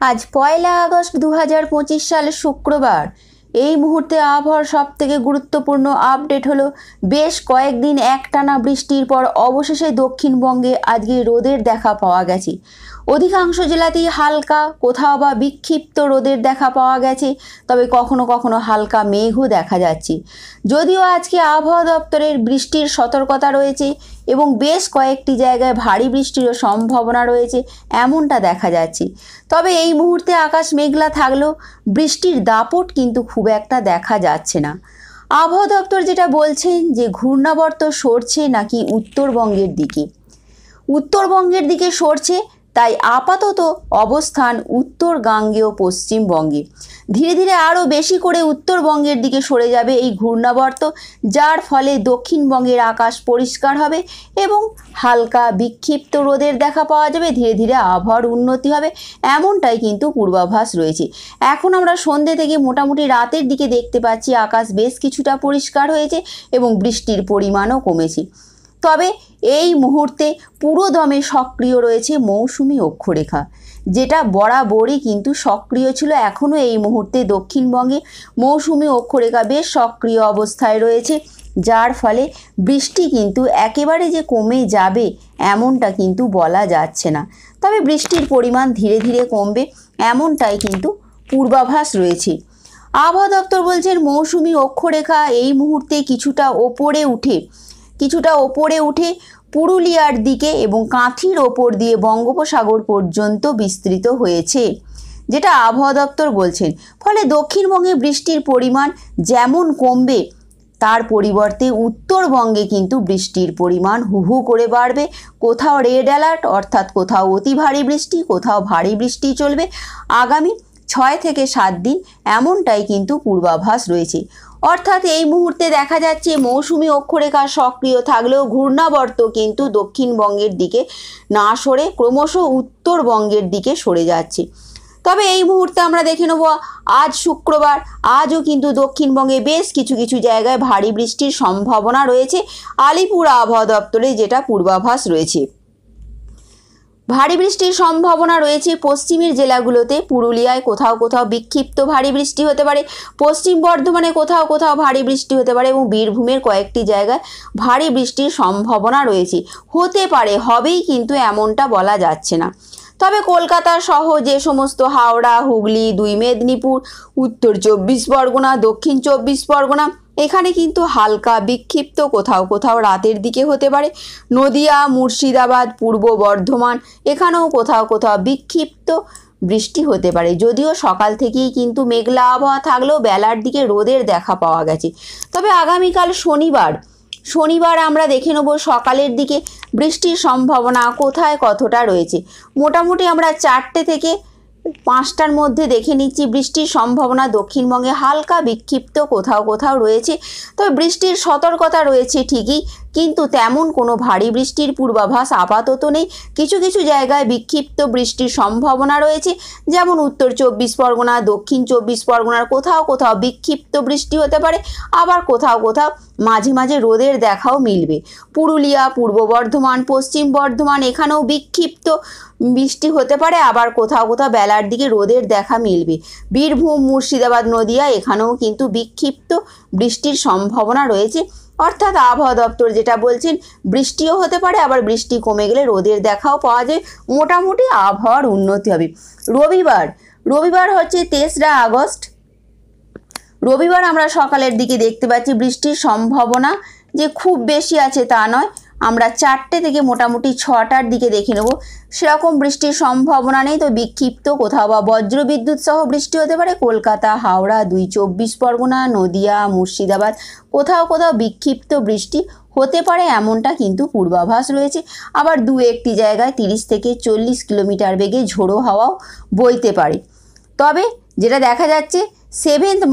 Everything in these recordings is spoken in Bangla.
আজ 1 আগস্ট 2025 সালে শুক্রবার। এই মুহূর্তে আবহাওয়ার সবথেকে গুরুত্বপূর্ণ আপডেট হলো বেশ কয়েকদিন একটানা বৃষ্টির পর অবশেষে দক্ষিণবঙ্গে আজকে রোদের দেখা পাওয়া গেছে। অধিকাংশ জেলাতেই হালকা কোথাও বা বিক্ষিপ্ত রোদের দেখা পাওয়া গেছে, তবে কখনো কখনো হালকা মেঘও দেখা যাচ্ছে। যদিও আজকে আবহাওয়া দপ্তরের বৃষ্টির সতর্কতা রয়েছে এবং বেশ কয়েকটি জায়গায় ভারী বৃষ্টিরও সম্ভাবনা রয়েছে এমনটা দেখা যাচ্ছে। তবে এই মুহূর্তে আকাশ মেঘলা থাকলেও বৃষ্টির দাপট কিন্তু খুব একটা দেখা যাচ্ছে না। আবহাওয়া দপ্তর যেটা বলছেন যে ঘূর্ণাবর্ত সরছে নাকি উত্তরবঙ্গের দিকে সরছে, তাই আপাতত অবস্থান উত্তর গাঙ্গেয় পশ্চিমবঙ্গে। ধীরে ধীরে আরও বেশি করে উত্তরবঙ্গের দিকে সরে যাবে এই ঘূর্ণাবর্ত, যার ফলে দক্ষিণবঙ্গের আকাশ পরিষ্কার হবে এবং হালকা বিক্ষিপ্ত রোদের দেখা পাওয়া যাবে। ধীরে ধীরে আবহাওয়ার উন্নতি হবে এমনটাই কিন্তু পূর্বাভাস রয়েছে। এখন আমরা সন্ধ্যে থেকে মোটামুটি রাতের দিকে দেখতে পাচ্ছি আকাশ বেশ কিছুটা পরিষ্কার হয়েছে এবং বৃষ্টির পরিমাণও কমেছে। তবে এই মুহূর্তে পুরোদমে সক্রিয় রয়েছে মৌসুমি অক্ষরেখা, যেটা বরাবরই কিন্তু সক্রিয় ছিল। এখনও এই মুহূর্তে দক্ষিণবঙ্গে মৌসুমি অক্ষরেখা বেশ সক্রিয় অবস্থায় রয়েছে, যার ফলে বৃষ্টি কিন্তু একেবারে যে কমে যাবে এমনটা কিন্তু বলা যাচ্ছে না। তবে বৃষ্টির পরিমাণ ধীরে ধীরে কমবে এমনটাই কিন্তু পূর্বাভাস রয়েছে। আবহাওয়া দপ্তর বলছেন মৌসুমি অক্ষরেখা এই মুহূর্তে কিছুটা ওপরে উঠে পুরুলিয়ার দিকে এবং কাঁথির ওপর দিয়ে বঙ্গোপসাগর পর্যন্ত বিস্তৃত হয়েছে, যেটা আবহাওয়া দপ্তর বলছেন। ফলে দক্ষিণবঙ্গে বৃষ্টির পরিমাণ যেমন কমবে, তার পরিবর্তে উত্তরবঙ্গে কিন্তু বৃষ্টির পরিমাণ হু করে বাড়বে। কোথাও রেড অ্যালার্ট, অর্থাৎ কোথাও অতি ভারী বৃষ্টি, কোথাও ভারী বৃষ্টি চলবে আগামী 6 থেকে 7 দিন, এমনটাই কিন্তু পূর্বাভাস রয়েছে। অর্থাৎ এই মুহূর্তে দেখা যাচ্ছে মৌসুমি অক্ষরেখা সক্রিয় থাকলেও ঘূর্ণাবর্ত কিন্তু দক্ষিণবঙ্গের দিকে না সরে ক্রমশ উত্তরবঙ্গের দিকে সরে যাচ্ছে। তবে এই মুহূর্তে আমরা দেখে নেব আজ শুক্রবার, আজও কিন্তু দক্ষিণবঙ্গে বেশ কিছু জায়গায় ভারী বৃষ্টির সম্ভাবনা রয়েছে। আলিপুর আবহাওয়া দপ্তরে যেটা পূর্বাভাস রয়েছে, ভারী বৃষ্টির সম্ভাবনা রয়েছে পশ্চিমের জেলাগুলোতে। পুরুলিয়ায় কোথাও কোথাও বিক্ষিপ্ত ভারী বৃষ্টি হতে পারে, পশ্চিম বর্ধমানে কোথাও কোথাও ভারী বৃষ্টি হতে পারে এবং বীরভূমের কয়েকটি জায়গায় ভারী বৃষ্টির সম্ভাবনা রয়েছে। হতে পারে, হবেই কিন্তু এমনটা বলা যাচ্ছে না। তবে কলকাতা সহ যে সমস্ত হাওড়া, হুগলি, 2 মেদিনীপুর, উত্তর 24 পরগনা, দক্ষিণ 24 পরগনা, এখানে কিন্তু হালকা বিক্ষিপ্ত কোথাও কোথাও রাতের দিকে হতে পারে। নদিয়া, মুর্শিদাবাদ, পূর্ব বর্ধমান, এখানেও কোথাও কোথাও বিক্ষিপ্ত বৃষ্টি হতে পারে। যদিও সকাল থেকেই কিন্তু মেঘলা আবহাওয়া থাকলেও বেলার দিকে রোদের দেখা পাওয়া গেছে। তবে আগামীকাল শনিবার আমরা দেখে নেব সকালের দিকে বৃষ্টির সম্ভাবনা কোথায় কতটা রয়েছে। মোটামুটি আমরা 4টে থেকে 5টার মধ্যে দেখে নিচ্ছি বৃষ্টির সম্ভাবনা দক্ষিণবঙ্গে হালকা বিক্ষিপ্ত কোথাও কোথাও রয়েছে। তবে বৃষ্টির সতর্কতা রয়েছে ঠিকই, কিন্তু তেমন কোনো ভারী বৃষ্টির পূর্বাভাস আপাতত নেই। কিছু জায়গায় বিক্ষিপ্ত বৃষ্টির সম্ভাবনা রয়েছে, যেমন উত্তর 24 পরগনা, দক্ষিণ 24 পরগনার কোথাও কোথাও বিক্ষিপ্ত বৃষ্টি হতে পারে, আবার কোথাও কোথাও মাঝে মাঝে রোদের দেখাও মিলবে। পুরুলিয়া, পূর্ব বর্ধমান, পশ্চিম বর্ধমান, এখানেও বিক্ষিপ্ত বৃষ্টি হতে পারে, আবার কোথাও কোথাও বেলার দিকে রোদের দেখা মিলবে। বীরভূম, মুর্শিদাবাদ, নদিয়া, এখানেও কিন্তু বিক্ষিপ্ত বৃষ্টির সম্ভাবনা রয়েছে। অর্থাৎ আবহাওয়া দপ্তর যেটা বলছেন বৃষ্টিও হতে পারে, আবার বৃষ্টি কমে গেলে রোদের দেখাও পাওয়া যায়। মোটামুটি আবহাওয়ার উন্নতি হবে। রবিবার হচ্ছে 3রা আগস্ট। রবিবার আমরা সকালের দিকে দেখতে পাচ্ছি বৃষ্টির সম্ভাবনা যে খুব বেশি আছে তা নয়। আমরা 4টে থেকে মোটামুটি 6টার দিকে দেখে নেব, সেরকম বৃষ্টির সম্ভাবনা নেই। তো বিক্ষিপ্ত কোথাও বা বজ্র বিদ্যুৎ সহ বৃষ্টি হতে পারে। কলকাতা, হাওড়া, 2 24 পরগনা, নদিয়া, মুর্শিদাবাদ, কোথাও কোথাও বিক্ষিপ্ত বৃষ্টি হতে পারে এমনটা কিন্তু পূর্বাভাস রয়েছে। আবার 2-1টি জায়গায় 30 থেকে 40 কিলোমিটার বেগে ঝোড়ো হাওয়াও বইতে পারে। তবে যেটা দেখা যাচ্ছে 7th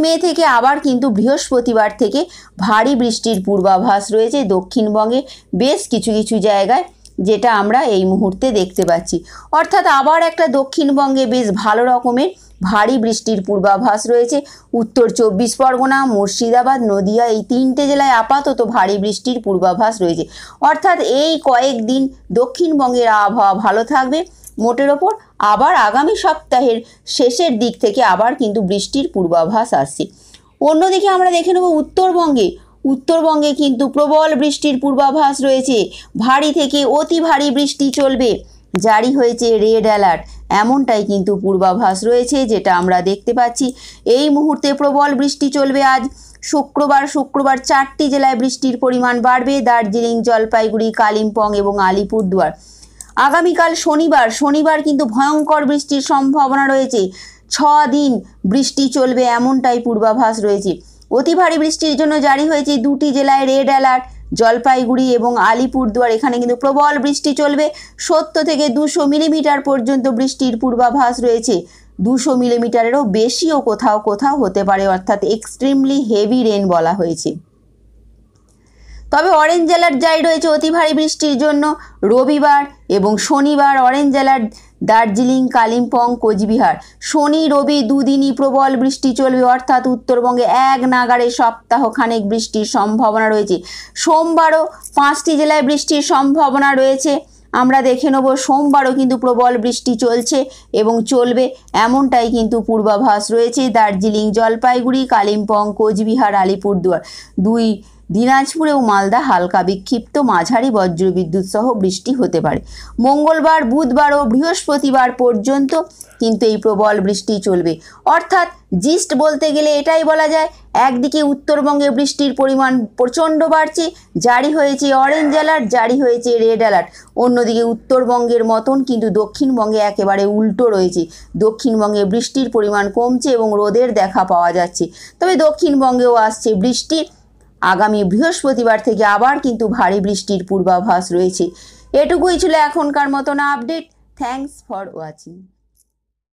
মে থেকে আবার কিন্তু বৃহস্পতিবার থেকে ভারী বৃষ্টির পূর্বাভাস রয়েছে দক্ষিণবঙ্গে বেশ কিছু জায়গায় যেটা আমরা এই মুহূর্তে দেখতে পাচ্ছি। অর্থাৎ আবার একটা দক্ষিণবঙ্গে বেশ ভালো রকমের ভারী বৃষ্টির পূর্বাভাস রয়েছে। উত্তর 24 পরগনা, মুর্শিদাবাদ, নদিয়া এই 3টে জেলায় আপাতত ভারী বৃষ্টির পূর্বাভাস রয়েছে। অর্থাৎ এই কয়েকদিন দক্ষিণবঙ্গের আবহাওয়া ভালো থাকবে। মোটের ওপর আবার আগামী সপ্তাহের শেষের দিক থেকে আবার কিন্তু বৃষ্টির পূর্বাভাস আসছে। অন্যদিকে আমরা দেখে নেব উত্তরবঙ্গে কিন্তু প্রবল বৃষ্টির পূর্বাভাস রয়েছে। ভারী থেকে অতি ভারী বৃষ্টি চলবে, জারি হয়েছে রেড অ্যালার্ট, এমনটাই কিন্তু পূর্বাভাস রয়েছে যেটা আমরা দেখতে পাচ্ছি। এই মুহূর্তে প্রবল বৃষ্টি চলবে। আজ শুক্রবার 4টি জেলায় বৃষ্টির পরিমাণ বাড়বে, দার্জিলিং, জলপাইগুড়ি, কালিম্পং এবং আলিপুরদুয়ার। আগামীকাল শনিবার কিন্তু ভয়ঙ্কর বৃষ্টির সম্ভাবনা রয়েছে। 6 দিন বৃষ্টি চলবে, এমনটাই পূর্বাভাস রয়েছে। অতি ভারী বৃষ্টির জন্য জারি হয়েছে 2টি জেলায় রেড অ্যালার্ট, জলপাইগুড়ি এবং আলিপুরদুয়ার। এখানে কিন্তু প্রবল বৃষ্টি চলবে। 70 থেকে 200 মিলিমিটার পর্যন্ত বৃষ্টির পূর্বাভাস রয়েছে। 200 মিলিমিটারেরও বেশিও কোথাও কোথাও হতে পারে, অর্থাৎ এক্সট্রিমলি হেভি রেন বলা হয়েছে। তবে অরেঞ্জ অ্যালার্ট জারি রয়েছে অতি ভারী বৃষ্টির জন্য রবিবার এবং শনিবার। Orange alert Darjeeling, Kalimpong, Cooch Behar. শনি রবি দুদিনই প্রবল বৃষ্টি চলবে, অর্থাৎ উত্তরবঙ্গে এক নাগাড়ে সপ্তাহখানেক বৃষ্টির সম্ভাবনা রয়েছে। সোমবারও 5টি জেলায় বৃষ্টির সম্ভাবনা রয়েছে। আমরা দেখে নেব সোমবারও কিন্তু প্রবল বৃষ্টি চলছে এবং চলবে, এমনটাই কিন্তু পূর্বাভাস রয়েছে। দার্জিলিং, জলপাইগুড়ি, কালিম্পং, কোচবিহার, আলিপুরদুয়ার। দিনাজপুরে ও মালদা হালকা বিক্ষিপ্ত মাঝারি বজ্রবিদ্যুৎ সহ বৃষ্টি হতে পারে। মঙ্গলবার, বুধবার ও বৃহস্পতিবার পর্যন্ত কিন্তু এই প্রবল বৃষ্টি চলবে। অর্থাৎ জিস্ট বলতে গেলে এটাই বলা যায়, একদিকে উত্তরবঙ্গে বৃষ্টির পরিমাণ প্রচণ্ড বাড়ছে, জারি হয়েছে অরেঞ্জ অ্যালার্ট, জারি হয়েছে রেড অ্যালার্ট। অন্যদিকে উত্তরবঙ্গের মতন কিন্তু দক্ষিণবঙ্গে একেবারে উল্টো রয়েছে। দক্ষিণবঙ্গে বৃষ্টির পরিমাণ কমছে এবং রোদের দেখা পাওয়া যাচ্ছে। তবে দক্ষিণবঙ্গেও আসছে বৃষ্টি। আগামী বৃহস্পতিবার থেকে আবার কিন্তু ভারী বৃষ্টির পূর্বাভাস রয়েছে। এটুকুই ছিল এখনকার মতন আপডেট। Thanks for watching.